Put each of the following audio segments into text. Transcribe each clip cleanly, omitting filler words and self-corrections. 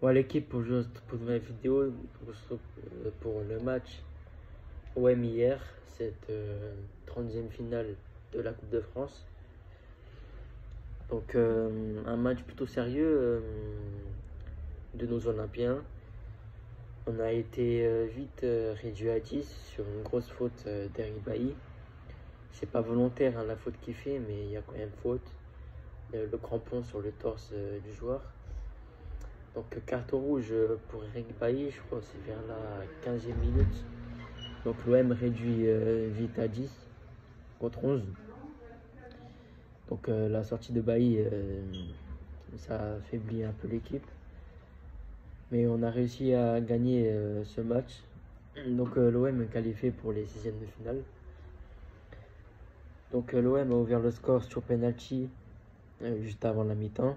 Bon, l'équipe pour jouer pour la vidéo pour le match OM hier, cette 30e finale de la Coupe de France. Donc un match plutôt sérieux de nos Olympiens. On a été vite réduit à 10 sur une grosse faute d'Eric Bailly. C'est pas volontaire hein, la faute qu'il fait, mais il y a quand même faute. Le crampon sur le torse du joueur. Donc carton rouge pour Eric Bailly, je crois que c'est vers la 15e minute. Donc l'OM réduit vite à 10 contre 11. Donc la sortie de Bailly, ça affaiblit un peu l'équipe. Mais on a réussi à gagner ce match. Donc l'OM est qualifié pour les 6e de finale. Donc l'OM a ouvert le score sur penalty juste avant la mi-temps.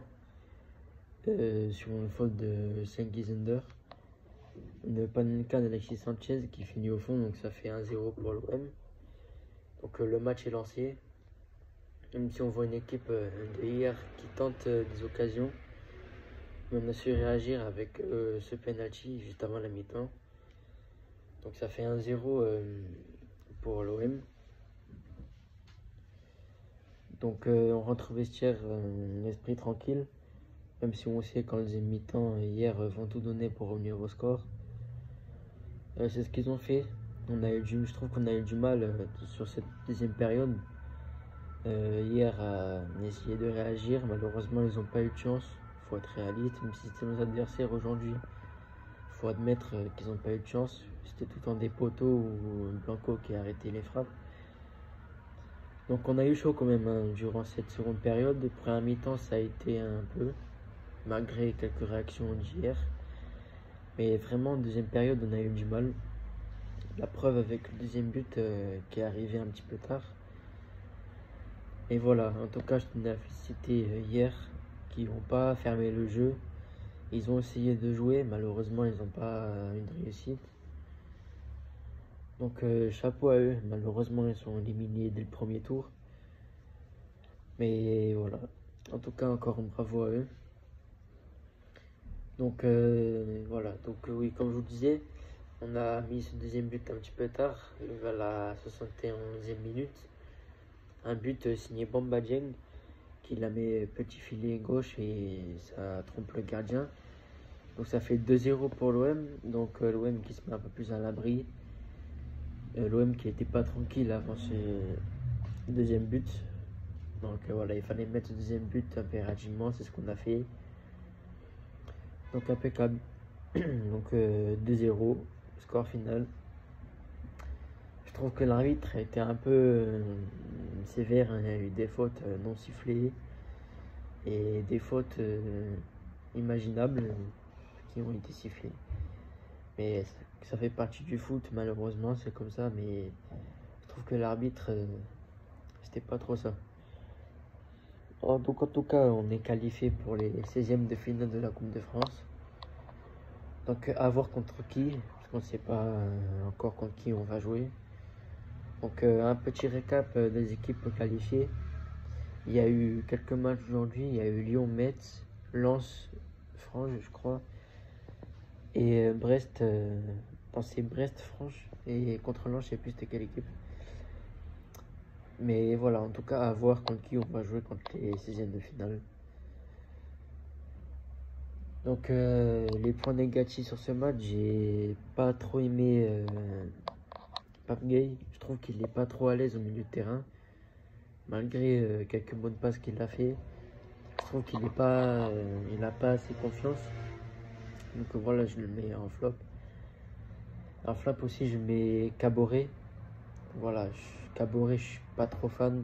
Sur une faute de Sengizunder. Une panenka d'Alexis Sanchez qui finit au fond, donc ça fait 1-0 pour l'OM. Donc le match est lancé. Même si on voit une équipe de hier qui tente des occasions, mais on a su réagir avec ce penalty juste avant la mi-temps. Donc ça fait 1-0 pour l'OM. Donc on rentre au vestiaire l'esprit tranquille, même si on sait qu'en deuxième mi-temps hier vont tout donner pour revenir au score. C'est ce qu'ils ont fait. Je trouve qu'on a eu du mal sur cette deuxième période. Hier à essayer de réagir, malheureusement ils n'ont pas eu de chance. Il faut être réaliste, même si c'était nos adversaires aujourd'hui. Il faut admettre qu'ils n'ont pas eu de chance. C'était tout en des poteaux ou Blanco qui a arrêté les frappes. Donc on a eu chaud quand même hein, durant cette seconde période. Après un mi-temps ça a été un peu, malgré quelques réactions d'hier. Mais vraiment en deuxième période on a eu du mal. La preuve avec le deuxième but qui est arrivé un petit peu tard. Et voilà, en tout cas je tenais à féliciter hier qui n'ont pas fermé le jeu. Ils ont essayé de jouer, malheureusement ils n'ont pas eu de réussite. Donc chapeau à eux, malheureusement ils sont éliminés dès le premier tour. Mais voilà, en tout cas encore un bravo à eux. Donc voilà, donc oui comme je vous disais, on a mis ce deuxième but un petit peu tard, vers la 71e minute. Un but signé Bamba Dieng qui la met petit filet gauche et ça trompe le gardien. Donc ça fait 2-0 pour l'OM, donc l'OM qui se met un peu plus à l'abri. L'OM qui n'était pas tranquille avant ce deuxième but. Donc voilà, il fallait mettre ce deuxième but impérativement, c'est ce qu'on a fait. Donc impeccable. Donc 2-0, score final. Je trouve que l'arbitre était un peu sévère, hein. Il y a eu des fautes non sifflées et des fautes imaginables qui ont été sifflées. Mais ça fait partie du foot, malheureusement, c'est comme ça. Mais je trouve que l'arbitre, c'était pas trop ça. Donc en tout cas, on est qualifié pour les 16e de finale de la Coupe de France. Donc à voir contre qui, parce qu'on ne sait pas encore contre qui on va jouer. Donc un petit récap des équipes qualifiées. Il y a eu quelques matchs aujourd'hui. Il y a eu Lyon-Metz, Lens-Franche, je crois. Et Brest, c'est Brest-Franche. Et contre Lens, je sais plus c'était quelle équipe. Mais voilà, en tout cas, à voir contre qui on va jouer contre les 16e de finale. Donc les points négatifs sur ce match, j'ai pas trop aimé Pape Gueye. Je trouve qu'il est pas trop à l'aise au milieu de terrain. Malgré quelques bonnes passes qu'il a fait. Je trouve qu'il est pas, il a pas assez confiance. Donc voilà, je le mets en flop. En flop aussi, je mets Caboret. Voilà, Caboret, je suis pas trop fan.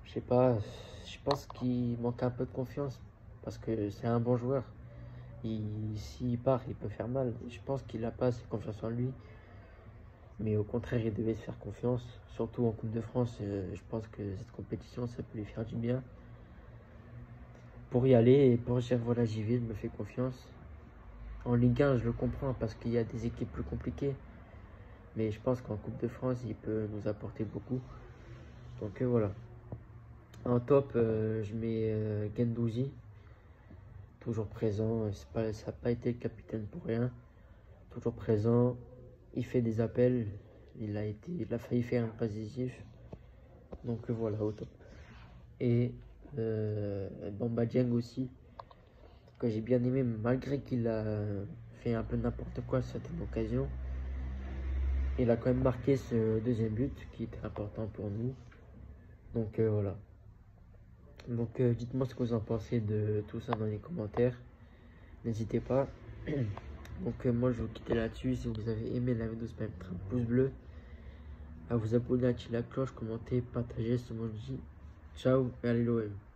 Je sais pas, je pense qu'il manque un peu de confiance. Parce que c'est un bon joueur. S'il part, il peut faire mal. Je pense qu'il n'a pas assez confiance en lui. Mais au contraire, il devait se faire confiance. Surtout en Coupe de France, je pense que cette compétition, ça peut lui faire du bien. Pour y aller et pour dire voilà, j'y vais, je me fais confiance. En Ligue 1, je le comprends parce qu'il y a des équipes plus compliquées. Mais je pense qu'en Coupe de France, il peut nous apporter beaucoup. Donc voilà. En top, je mets Guendouzi. toujours présent. Ça n'a pas été le capitaine pour rien. Toujours présent. Il fait des appels. Il a failli faire un passe décisif. Donc voilà, au top. Et Bamba Dieng aussi, que j'ai bien aimé, malgré qu'il a fait un peu n'importe quoi à certaines occasions. Il a quand même marqué ce deuxième but qui était important pour nous. Donc voilà. Donc dites-moi ce que vous en pensez de tout ça dans les commentaires. N'hésitez pas. Donc moi je vais vous quitter là-dessus. Si vous avez aimé la vidéo, c'est mettre un pouce bleu, à vous abonner, activer la cloche, commenter, partager ce que je dis. Ciao et allez l'OM.